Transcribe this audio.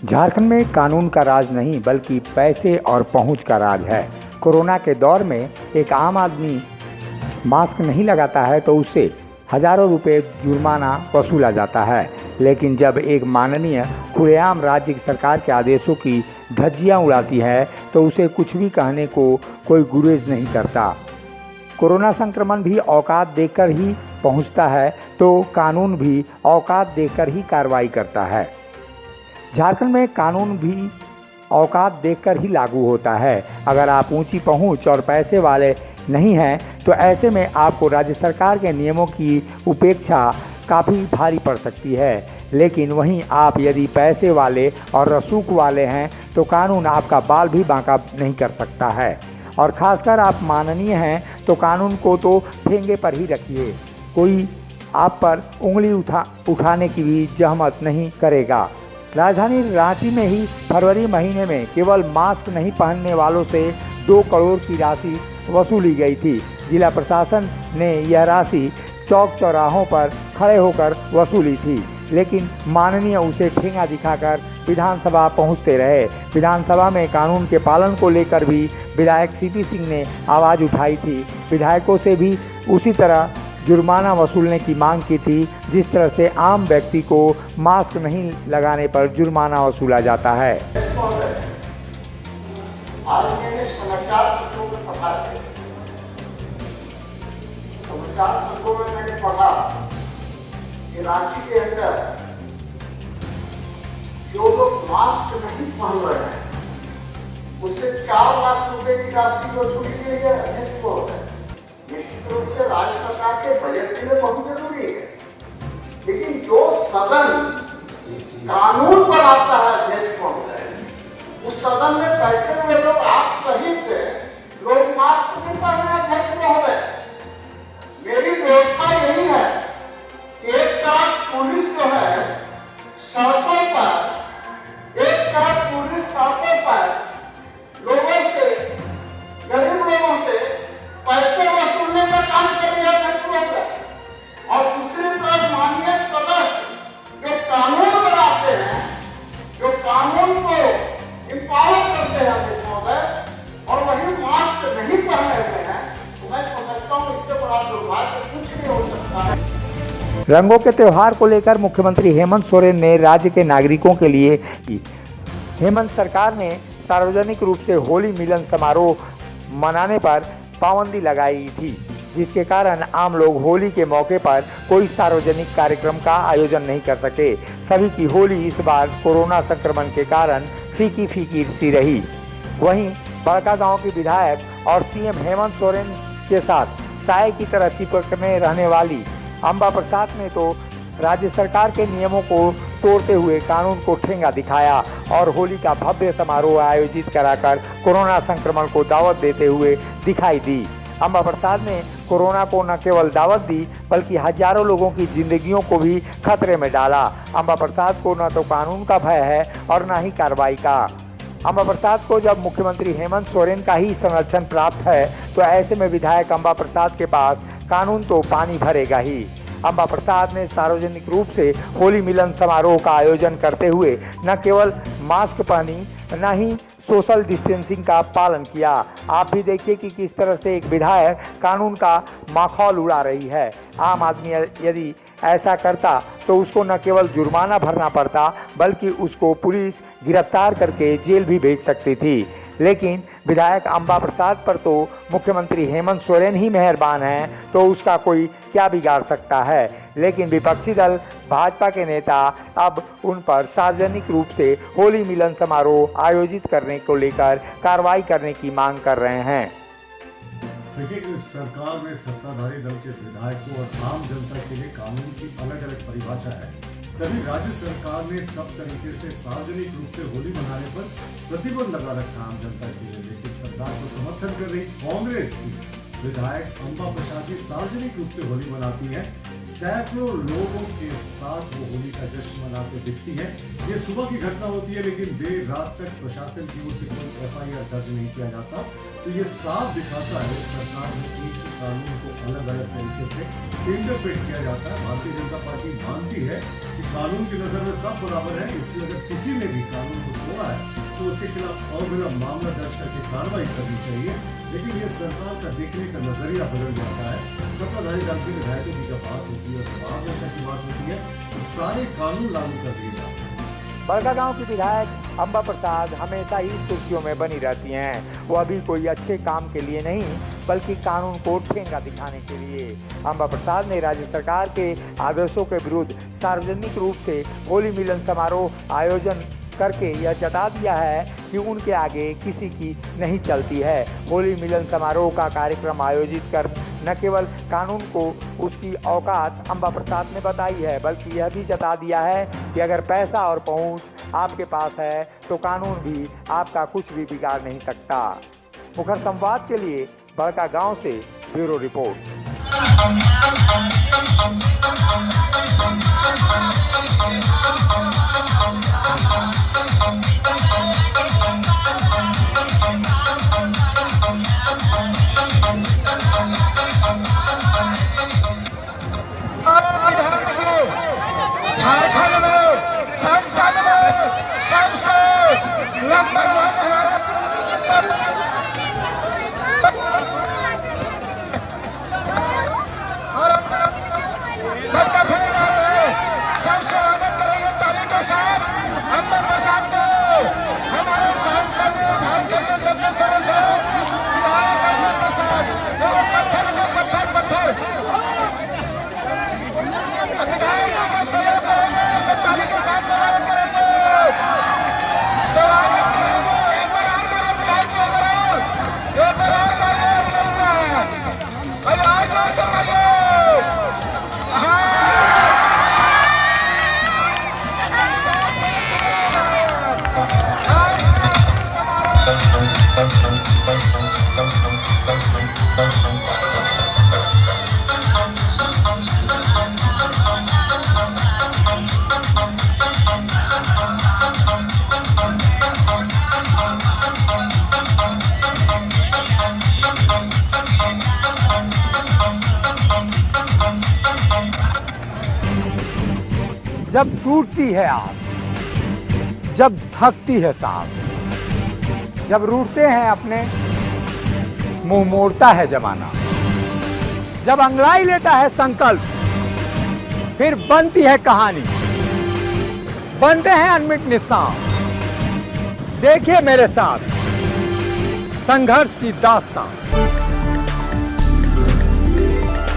झारखंड में कानून का राज नहीं बल्कि पैसे और पहुंच का राज है। कोरोना के दौर में एक आम आदमी मास्क नहीं लगाता है तो उससे हजारों रुपए जुर्माना वसूला जाता है, लेकिन जब एक माननीय खुलेआम राज्य सरकार के आदेशों की धज्जियां उड़ाती है तो उसे कुछ भी कहने को कोई गुरेज नहीं करता। कोरोना संक्रमण भी औकात देखकर ही पहुंचता है तो कानून भी औकात देखकर ही कार्रवाई करता है। झारखंड में कानून भी औकात देखकर ही लागू होता है। अगर आप ऊंची पहुंच और पैसे वाले नहीं हैं तो ऐसे में आपको राज्य सरकार के नियमों की उपेक्षा काफ़ी भारी पड़ सकती है, लेकिन वहीं आप यदि पैसे वाले और रसूख वाले हैं तो कानून आपका बाल भी बांका नहीं कर सकता है। और ख़ासकर आप माननीय हैं तो कानून को तो ठेंगे पर ही रखिए, कोई आप पर उंगली उठाने की भी जहमत नहीं करेगा। राजधानी रांची में ही फरवरी महीने में केवल मास्क नहीं पहनने वालों से 2 करोड़ की राशि वसूली गई थी। जिला प्रशासन ने यह राशि चौक चौराहों पर खड़े होकर वसूली थी, लेकिन माननीय उसे ठेंगा दिखाकर विधानसभा पहुंचते रहे। विधानसभा में कानून के पालन को लेकर भी विधायक सीपी सिंह ने आवाज़ उठाई थी। विधायकों से भी उसी तरह जुर्माना वसूलने की मांग की थी, जिस तरह से आम व्यक्ति को मास्क नहीं लगाने पर जुर्माना वसूला जाता है। आज मैंने समाचार पत्रों में पढ़ा है, समाचार पत्रों में मैंने पढ़ा कि रांची के अंदर जो लोग मास्क नहीं पहन रहे हैं उससे 4 लाख रुपए की राशि वसूली गई है। अध्यक्ष को निश्चित रूप से राज्य सरकार के बजट के लिए बहुत जरूरी है, लेकिन जो सदन कानून बनाता है अध्यक्ष महोदय, उस सदन में बैठे हुए लोग आप सहित लोग मास्क नहीं पहन रहे। अध्यक्ष महोदय, मेरी व्यवस्था यही है कि एक तरफ पुलिस जो है सड़कों पर, एक तरफ पुलिस सड़कों पर लोगों से, गरीब लोगों से पैसे वसूलने का काम कर रही है अध्यक्ष महोदय, और दूसरी तरफ माननीय सदस्य जो कानून बनाते हैं, जो कानून को इम्पावर करते हैं अध्यक्ष महोदय, और वही मास्क नहीं पहने हुए हैं, तो मैं समझता हूँ इससे बड़ा दुर्भाग्य कुछ नहीं हो सकता है। रंगों के त्यौहार को लेकर मुख्यमंत्री हेमंत सोरेन ने राज्य के नागरिकों के लिए हेमंत सरकार ने सार्वजनिक रूप से होली मिलन समारोह मनाने पर पाबंदी लगाई थी, जिसके कारण आम लोग होली के मौके पर कोई सार्वजनिक कार्यक्रम का आयोजन नहीं कर सके। सभी की होली इस बार कोरोना संक्रमण के कारण फीकी फीकी सी रही। वहीं बड़कागांव के विधायक और सीएम हेमंत सोरेन के साथ साए की तरह चिपकने रहने वाली अंबा प्रसाद ने तो राज्य सरकार के नियमों को तोड़ते हुए कानून को ठेंगा दिखाया और होली का भव्य समारोह आयोजित कराकर कोरोना संक्रमण को दावत देते हुए दिखाई दी। अंबा प्रसाद ने कोरोना को न केवल दावत दी बल्कि हजारों लोगों की जिंदगियों को भी खतरे में डाला। अंबा प्रसाद को न तो कानून का भय है और न ही कार्रवाई का। अंबा प्रसाद को जब मुख्यमंत्री हेमंत सोरेन का ही संरक्षण प्राप्त है तो ऐसे में विधायक अंबा प्रसाद के पास कानून तो पानी भरेगा ही। अंबा प्रसाद ने सार्वजनिक रूप से होली मिलन समारोह का आयोजन करते हुए न केवल मास्क पहनी न ही सोशल डिस्टेंसिंग का पालन किया। आप भी देखिए कि किस तरह से एक विधायक कानून का माखौल उड़ा रही है। आम आदमी यदि ऐसा करता तो उसको न केवल जुर्माना भरना पड़ता बल्कि उसको पुलिस गिरफ्तार करके जेल भी भेज सकती थी, लेकिन विधायक अंबा प्रसाद पर तो मुख्यमंत्री हेमंत सोरेन ही मेहरबान हैं, तो उसका कोई क्या बिगाड़ सकता है। लेकिन विपक्षी दल भाजपा के नेता अब उन पर सार्वजनिक रूप से होली मिलन समारोह आयोजित करने को लेकर कार्रवाई करने की मांग कर रहे हैं। देखिए, इस सरकार में सत्ताधारी दल के विधायकों और आम जनता के लिए कानून की अलग अलग परिभाषा है, तभी राज्य सरकार ने सब तरीके से सार्वजनिक रूप से होली मनाने पर प्रतिबंध लगा रखा आम जनता के लिए। लेकिन सरकार को समर्थन कर रही कांग्रेस की विधायक अंबा प्रसाद जी सार्वजनिक रूप से होली मनाती हैं। सैकड़ों लोगों के साथ वो होली का जश्न मनाते दिखती है। ये सुबह की घटना होती है, लेकिन देर रात तक प्रशासन की ओर से कोई FIR दर्ज नहीं किया जाता। तो ये साफ दिखाता है सरकार में एक ही कानून को अलग अलग तरीके से इंटरप्रेट किया जाता है। भारतीय जनता पार्टी मानती है कि कानून की नजर में सब बराबर है, इसलिए अगर किसी ने भी कानून को तोड़ा है तो उसके खिलाफ अविलंब मामला दर्ज करके कार्रवाई करनी चाहिए। लेकिन ये सरकार का देखने का नजरिया बदल जाता है। सत्ताधारी दल के विधायकों की जब बात होती है और जवाब देने की बात होती है तो सारे कानून लागू कर दिए जाते हैं। बड़कागांव की विधायक अंबा प्रसाद हमेशा ही सुर्खियों में बनी रहती हैं। वो अभी कोई अच्छे काम के लिए नहीं, बल्कि कानून को ठेंगा दिखाने के लिए। अंबा प्रसाद ने राज्य सरकार के आदेशों के विरुद्ध सार्वजनिक रूप से होली मिलन समारोह आयोजन करके यह जता दिया है कि उनके आगे किसी की नहीं चलती है। होली मिलन समारोह का कार्यक्रम आयोजित कर न केवल कानून को उसकी औकात अंबा प्रसाद ने बताई है, बल्कि यह भी जता दिया है कि अगर पैसा और पहुंच आपके पास है तो कानून भी आपका कुछ भी बिगाड़ नहीं सकता। मुखर संवाद के लिए बड़कागांव से ब्यूरो रिपोर्ट। झारखंड में संसद में सबसे नंबर 1 है। सबसे आनंद करेंगे ताली के साथ अंबा प्रसाद को हमारे सांसद झारखंड में सबसे सरस अंबा प्रसाद। पत्थर पत्थर अधिकारियों का सहयोग करेंगे, ताली के साथ स्वागत करेंगे, स्वागत करेंगे। एक बार और मेरा विधायक जी एक बार और अरे आज समझिए जब टूटती है आस, जब थकती है सांस, जब रूठते हैं अपने, मुंह मोड़ता है जमाना, जब अंगड़ाई लेता है संकल्प, फिर बनती है कहानी, बनते हैं अनमिट निशान। देखिए मेरे साथ संघर्ष की दास्तान।